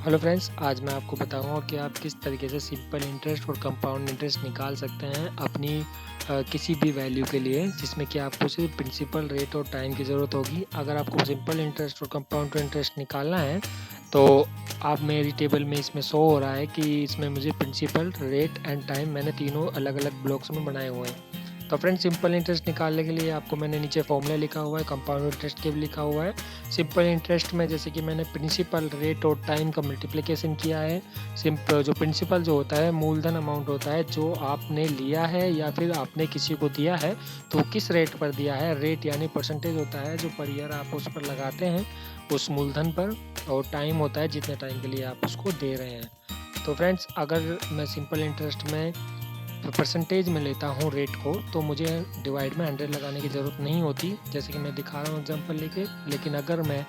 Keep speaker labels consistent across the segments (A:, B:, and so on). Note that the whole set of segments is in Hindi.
A: हेलो फ्रेंड्स, आज मैं आपको बताऊंगा कि आप किस तरीके से सिंपल इंटरेस्ट और कंपाउंड इंटरेस्ट निकाल सकते हैं अपनी किसी भी वैल्यू के लिए, जिसमें कि आपको सिर्फ प्रिंसिपल, रेट और टाइम की ज़रूरत होगी। अगर आपको सिंपल इंटरेस्ट और कंपाउंड इंटरेस्ट निकालना है तो आप मेरी टेबल में इसमें शो हो रहा है कि इसमें मुझे प्रिंसिपल, रेट एंड टाइम मैंने तीनों अलग अलग ब्लॉक्स में बनाए हुए हैं। तो फ्रेंड्स, सिंपल इंटरेस्ट निकालने के लिए आपको मैंने नीचे फॉर्मूला लिखा हुआ है, कंपाउंड इंटरेस्ट के भी लिखा हुआ है। सिंपल इंटरेस्ट में जैसे कि मैंने प्रिंसिपल, रेट और टाइम का मल्टीप्लिकेशन किया है। जो प्रिंसिपल जो होता है, मूलधन अमाउंट होता है जो आपने लिया है या फिर आपने किसी को दिया है, तो किस रेट पर दिया है। रेट यानी परसेंटेज होता है जो पर ईयर आप उस पर लगाते हैं उस मूलधन पर, और टाइम होता है जितने टाइम के लिए आप उसको दे रहे हैं। तो फ्रेंड्स, अगर मैं सिंपल इंटरेस्ट में परसेंटेज में लेता हूँ रेट को, तो मुझे डिवाइड में 100 लगाने की ज़रूरत नहीं होती, जैसे कि मैं दिखा रहा हूँ एग्जांपल लेके। लेकिन अगर मैं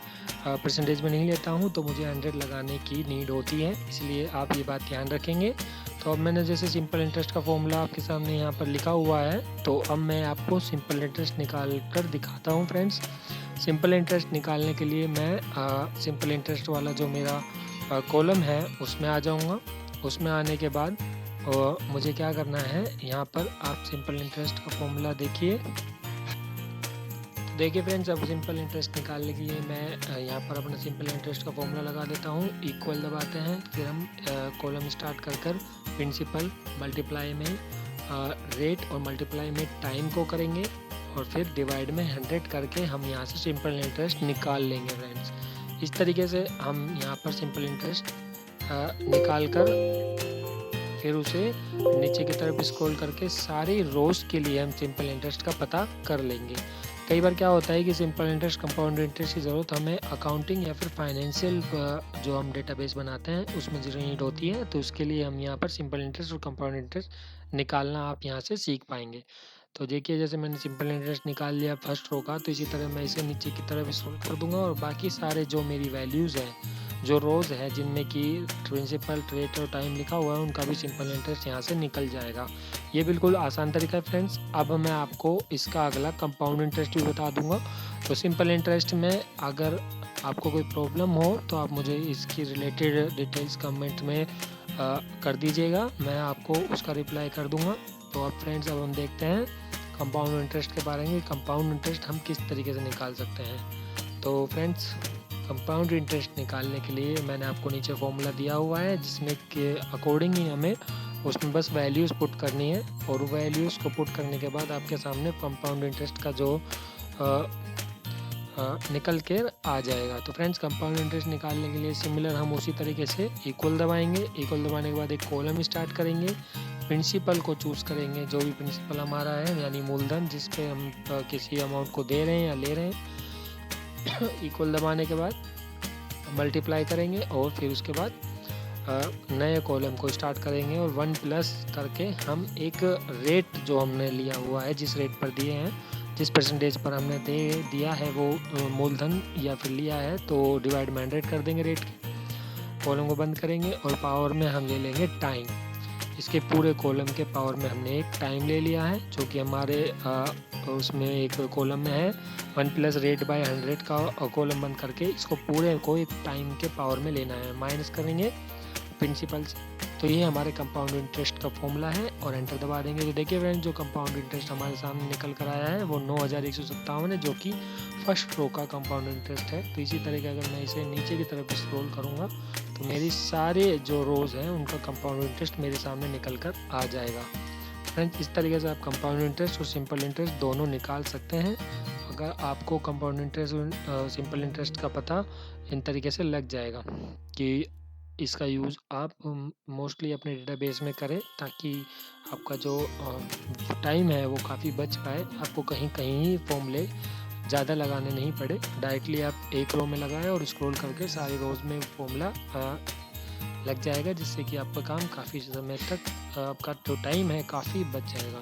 A: परसेंटेज में नहीं लेता हूँ तो मुझे 100 लगाने की नीड होती है, इसलिए आप ये बात ध्यान रखेंगे। तो अब मैंने जैसे सिंपल इंटरेस्ट का फॉर्मूला आपके सामने यहाँ पर लिखा हुआ है, तो अब मैं आपको सिंपल इंटरेस्ट निकाल कर दिखाता हूँ फ्रेंड्स। सिंपल इंटरेस्ट निकालने के लिए मैं सिंपल इंटरेस्ट वाला जो मेरा कॉलम है उसमें आ जाऊँगा। उसमें आने के बाद और मुझे क्या करना है, यहाँ पर आप सिंपल इंटरेस्ट का फॉर्मूला देखिए। तो देखिए फ्रेंड्स, अब सिंपल इंटरेस्ट निकालने के लिए मैं यहाँ पर अपना सिंपल इंटरेस्ट का फॉर्मूला लगा देता हूँ। इक्वल दबाते हैं, फिर हम कॉलम स्टार्ट कर प्रिंसिपल मल्टीप्लाई में रेट और मल्टीप्लाई में टाइम को करेंगे, और फिर डिवाइड में 100 करके हम यहाँ से सिंपल इंटरेस्ट निकाल लेंगे फ्रेंड्स। इस तरीके से हम यहाँ पर सिंपल इंटरेस्ट निकाल कर फिर उसे नीचे की तरफ स्क्रॉल करके सारी रोज के लिए हम सिंपल इंटरेस्ट का पता कर लेंगे। कई बार क्या होता है कि सिंपल इंटरेस्ट, कंपाउंड इंटरेस्ट की ज़रूरत हमें अकाउंटिंग या फिर फाइनेंशियल जो हम डेटाबेस बनाते हैं उसमें नीड होती है, तो उसके लिए हम यहाँ पर सिंपल इंटरेस्ट और कंपाउंड इंटरेस्ट निकालना आप यहाँ से सीख पाएंगे। तो देखिए, जैसे मैंने सिंपल इंटरेस्ट निकाल लिया फर्स्ट रो का, तो इसी तरह मैं इसे नीचे की तरफ स्क्रॉल कर दूंगा और बाकी सारे जो मेरी वैल्यूज़ हैं, जो रोज़ है जिनमें कि प्रिंसिपल, रेट और टाइम लिखा हुआ है, उनका भी सिंपल इंटरेस्ट यहाँ से निकल जाएगा। ये बिल्कुल आसान तरीका है फ्रेंड्स। अब मैं आपको इसका अगला कंपाउंड इंटरेस्ट भी बता दूंगा। तो सिंपल इंटरेस्ट में अगर आपको कोई प्रॉब्लम हो तो आप मुझे इसकी रिलेटेड डिटेल्स कमेंट में कर दीजिएगा, मैं आपको उसका रिप्लाई कर दूंगा। तो अब फ्रेंड्स, अब हम देखते हैं कंपाउंड इंटरेस्ट के बारे में। कंपाउंड इंटरेस्ट हम किस तरीके से निकाल सकते हैं। तो फ्रेंड्स, कंपाउंड इंटरेस्ट निकालने के लिए मैंने आपको नीचे फॉर्मूला दिया हुआ है, जिसमें के अकॉर्डिंग ही हमें उसमें बस वैल्यूज़ पुट करनी है, और वैल्यूज़ को पुट करने के बाद आपके सामने कंपाउंड इंटरेस्ट का जो निकल के आ जाएगा। तो फ्रेंड्स, कंपाउंड इंटरेस्ट निकालने के लिए सिमिलर हम उसी तरीके से इक्वल दबाएंगे। इक्वल दबाने के बाद एक कॉलम स्टार्ट करेंगे, प्रिंसिपल को चूज़ करेंगे, जो भी प्रिंसिपल हमारा है यानी मूलधन जिस पे हम किसी अमाउंट को दे रहे हैं या ले रहे हैं। इक्वल दबाने के बाद मल्टीप्लाई करेंगे, और फिर उसके बाद नए कॉलम को स्टार्ट करेंगे, और 1 प्लस करके हम एक रेट जो हमने लिया हुआ है, जिस रेट पर दिए हैं, जिस परसेंटेज पर हमने दिया है वो मूलधन या फिर लिया है, तो डिवाइड में 100 कर देंगे रेट के। कॉलम को बंद करेंगे और पावर में हम ले लेंगे टाइम। इसके पूरे कॉलम के पावर में हमने एक टाइम ले लिया है, जो कि हमारे उसमें एक कॉलम में है 1 प्लस रेट बाय 100 का कॉलम बंद करके इसको पूरे को एक टाइम के पावर में लेना है, माइनस करेंगे प्रिंसिपल से। तो ये हमारे कंपाउंड इंटरेस्ट का फॉर्मूला है, और एंटर दबा देंगे। तो देखिए फ्रेंड्स, जो कंपाउंड इंटरेस्ट हमारे सामने निकल कर आया है वो 9157 है, जो कि फर्स्ट रो का कंपाउंड इंटरेस्ट है। तो इसी तरह के अगर मैं इसे नीचे की तरफ स्क्रॉल करूँगा तो मेरी सारे जो रोज़ हैं उनका कंपाउंड इंटरेस्ट मेरे सामने निकल कर आ जाएगा। फ्रेंड्स, इस तरीके से आप कंपाउंड इंटरेस्ट और सिंपल इंटरेस्ट दोनों निकाल सकते हैं। अगर आपको कंपाउंड इंटरेस्ट और सिंपल इंटरेस्ट का पता इन तरीके से लग जाएगा कि इसका यूज़ आप मोस्टली अपने डेटाबेस में करें, ताकि आपका जो टाइम है वो काफ़ी बच पाए, आपको कहीं कहीं फॉर्मूले ज़्यादा लगाने नहीं पड़े। डायरेक्टली आप एक रो में लगाएं और स्क्रॉल करके सारी रोज़ में फॉर्मूला लग जाएगा, जिससे कि आपका काम काफ़ी समय तक, आपका जो टाइम है काफ़ी बच जाएगा।